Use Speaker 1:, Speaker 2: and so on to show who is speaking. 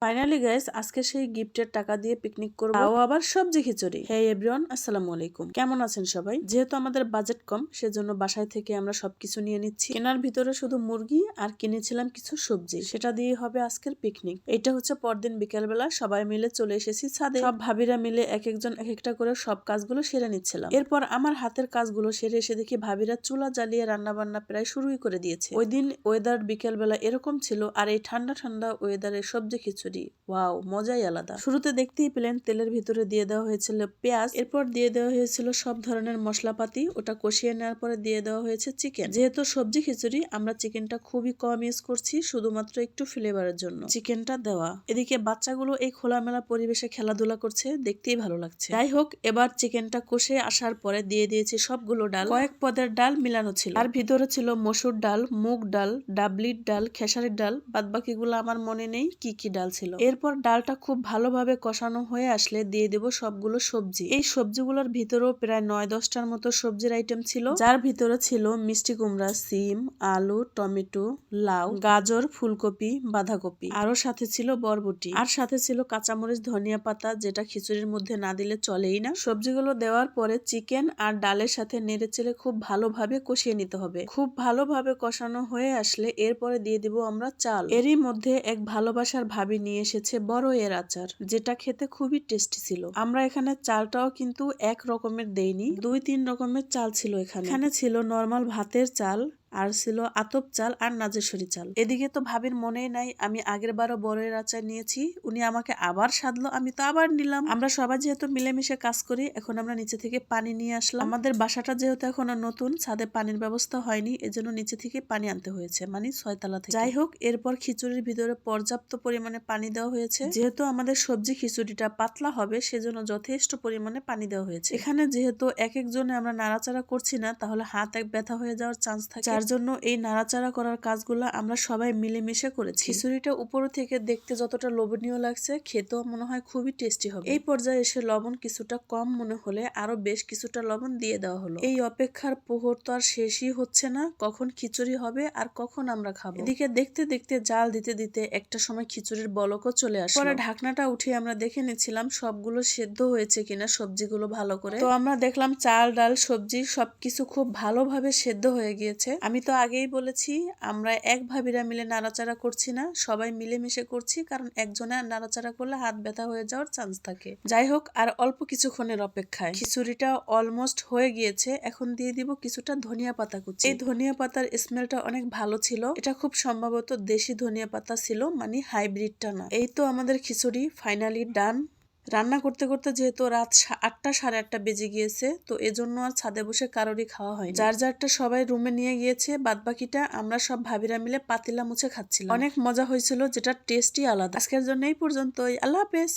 Speaker 1: Finally guys, আজকে সেই গিফটের টাকা দিয়ে পিকনিক করবো, তাও আবার সবজি খিচুড়ি। হে এভরিওয়ান, আসসালামু আলাইকুম। কেমন আছেন সবাই? যেহেতু আমাদের বাজেট কম, সেজন্য বাসায় থেকে আমরা সবকিছু নিয়ে নিচ্ছি। কেনার ভিতরে শুধু মুরগি আর কিনেছিলাম কিছু সবজি, সেটা দিয়ে হবে আজকের পিকনিক। এটা হচ্ছে পরদিন বিকেলবেলা সবাই মিলে চলে এসেছি ছাদে। সব ভাবিরা মিলে এক একজন এক একটা করে সব কাজগুলো সেরে নিচ্ছিলাম। এরপর আমার হাতের কাজগুলো সেরে এসে দেখি ভাবিরা চুলা জ্বালিয়ে রান্না বান্না প্রায় শুরুই করে দিয়েছে। ওই দিন ওয়েদার বিকেলবেলা এরকম ছিল, আর এই ঠান্ডা ঠান্ডা ওয়েদারে সবজি খিচুড়ি, ওয়াও, মজাই আলাদা। শুরুতে দেখতেই পেলেন তেলের ভিতরে দিয়ে দেওয়া হয়েছিল পেঁয়াজ, এরপর দিয়ে দেওয়া হয়েছিল সব ধরনের মশলাপাতি, ওটা কষিয়ে নেওয়ার পরে দিয়ে দেওয়া হয়েছে চিকেন। যেহেতু সবজি খিচুড়ি, আমরা চিকেনটা খুবই কম ইউজ করছি, শুধুমাত্র একটু ফ্লেভারের জন্য চিকেনটা দেওয়া। এদিকে বাচ্চাগুলো এই খোলামেলা পরিবেশে খেলাধুলা করছে, দেখতেই ভালো লাগছে। যাই হোক, এবার চিকেনটা কষে আসার পরে দিয়ে দিয়েছি সবগুলো ডাল। কয়েক পদের ডাল মিলানো ছিল, আর ভিতরে ছিল মসুর ডাল, মুগ ডাল, ডাবলির ডাল, খেসারির ডাল, বাদবাকিগুলো আমার মনে নেই কি কি ডাল ছিল। এরপর ডালটা খুব ভালোভাবে কষানো হয়ে আসলে দিয়ে দেব সবগুলো সবজি। এই সবজিগুলোর ভিতরেও প্রায় 9-10টার মতো সবজির আইটেম ছিল, যার ভিতরে ছিল মিষ্টি কুমড়া, সিম, আলু, টমেটো, লাউ, গাজর, ফুলকপি, বাঁধাকপি, আরো সাথে ছিল বরবটি, আর সাথে ছিল কাঁচামরিচ, ধনিয়া পাতা, যেটা খিচুড়ির মধ্যে না দিলে চলেই না। সবজিগুলো দেওয়ার পরে চিকেন আর ডালের সাথে নেড়েচেড়ে খুব ভালোভাবে কষিয়ে নিতে হবে। খুব ভালোভাবে কষানো হয়ে আসলে এরপরে দিয়ে দিব আমরা চাল। এরই মধ্যে এক ভালোবাসার ভাবি নিয়ে এসেছে বড় এর আচার, যেটা খেতে খুবই টেস্টি ছিল। আমরা এখানে চালটাও কিন্তু এক রকমের দেইনি, 2-3 রকমের চাল ছিল। এখানে ছিল নরমাল ভাতের চাল, আর ছিল আতপ চাল আর নাজেশ্বরী চাল। এদিকে তো ভাবির মনেই নাই আমি আগের বারও বড়ের আচার নিয়েছি, উনি আমাকে আবার সাধলো, আমি তো আবার নিলাম। আমরা সবাই যেহেতু মিলেমিশে কাজ করি, এখন আমরা নিচে থেকে পানি নিয়ে আসলাম। আমাদের বাসাটা যেহেতু এখনো নতুন, ছাদে পানির ব্যবস্থা হয়নি, এজন্য নিচে থেকে পানি আনতে হয়েছে, মানে 6 তলা থেকে। যাই হোক, এরপর খিচুড়ির ভিতরে পর্যাপ্ত পরিমাণে পানি দেওয়া হয়েছে। যেহেতু আমাদের সবজি খিচুড়িটা পাতলা হবে, সেজন্য যথেষ্ট পরিমাণে পানি দেওয়া হয়েছে। এখানে যেহেতু এক একজনে আমরা নাড়াচাড়া করছি না, তাহলে হাত এক ব্যথা হয়ে যাওয়ার চান্স থাকে, যার জন্য এই নাড়াচাড়া করার কাজগুলো আমরা সবাই মিলেমিশে করেছি। খিচুড়িটা উপর থেকে দেখতে যতটা লোভনীয় লাগছে, খেতেও মনে হয় খুবই টেস্টি হবে। এই পর্যায়ে এসে লবণ কিছুটা কম মনে হলে আরো বেশ কিছুটা লবণ দিয়ে দেওয়া হলো। এই অপেক্ষার প্রহর তো আর শেষই হচ্ছে না, কখন খিচুড়ি হবে আর কখন আমরা খাবো। এদিকে দেখতে দেখতে জাল দিতে দিতে একটা সময় খিচুড়ির বলকও চলে আসে। পরে ঢাকনাটা উঠিয়ে আমরা দেখে নিচ্ছিলাম সবগুলো সেদ্ধ হয়েছে কিনা, সবজিগুলো ভালো করে। তো আমরা দেখলাম চাল, ডাল, সবজি সবকিছু খুব ভালোভাবে সেদ্ধ হয়ে গিয়েছে। আমি তো আগেই বলেছি, আমরা এক ভাবিরা মিলে নাড়াচাড়া করছি না, সবাই মিলেমিশে করছি, কারণ একজনে নাড়াচাড়া করলে হাত ব্যথা হয়ে যাওয়ার চান্স থাকে। যাই হোক, আর অল্প কিছুক্ষণের অপেক্ষায় খিচুড়িটা অলমোস্ট হয়ে গিয়েছে। এখন দিয়ে দিব কিছুটা ধনিয়া পাতা কুচি। এই ধনিয়া পাতার স্মেলটা অনেক ভালো ছিল, এটা খুব সম্ভবত দেশি ধনিয়া পাতা ছিল, মানে হাইব্রিডটা না। এই তো আমাদের খিচুড়ি ফাইনালি ডান। রান্না করতে করতে যেহেতু রাত 8টা 8:30 বেজে গিয়েছে, তো এজন্য আর ছাদে বসে কারোরই খাওয়া হয়নি। যার যারটা সবাই রুমে নিয়ে গিয়েছে, বাদ বাকিটা আমরা সব ভাবিরা মিলে পাতিলা মুছে খাচ্ছিলাম। অনেক মজা হয়েছিল, যেটা টেস্টই আলাদা। আজকের জন্য এই পর্যন্তই, আল্লাহ হাফেজ।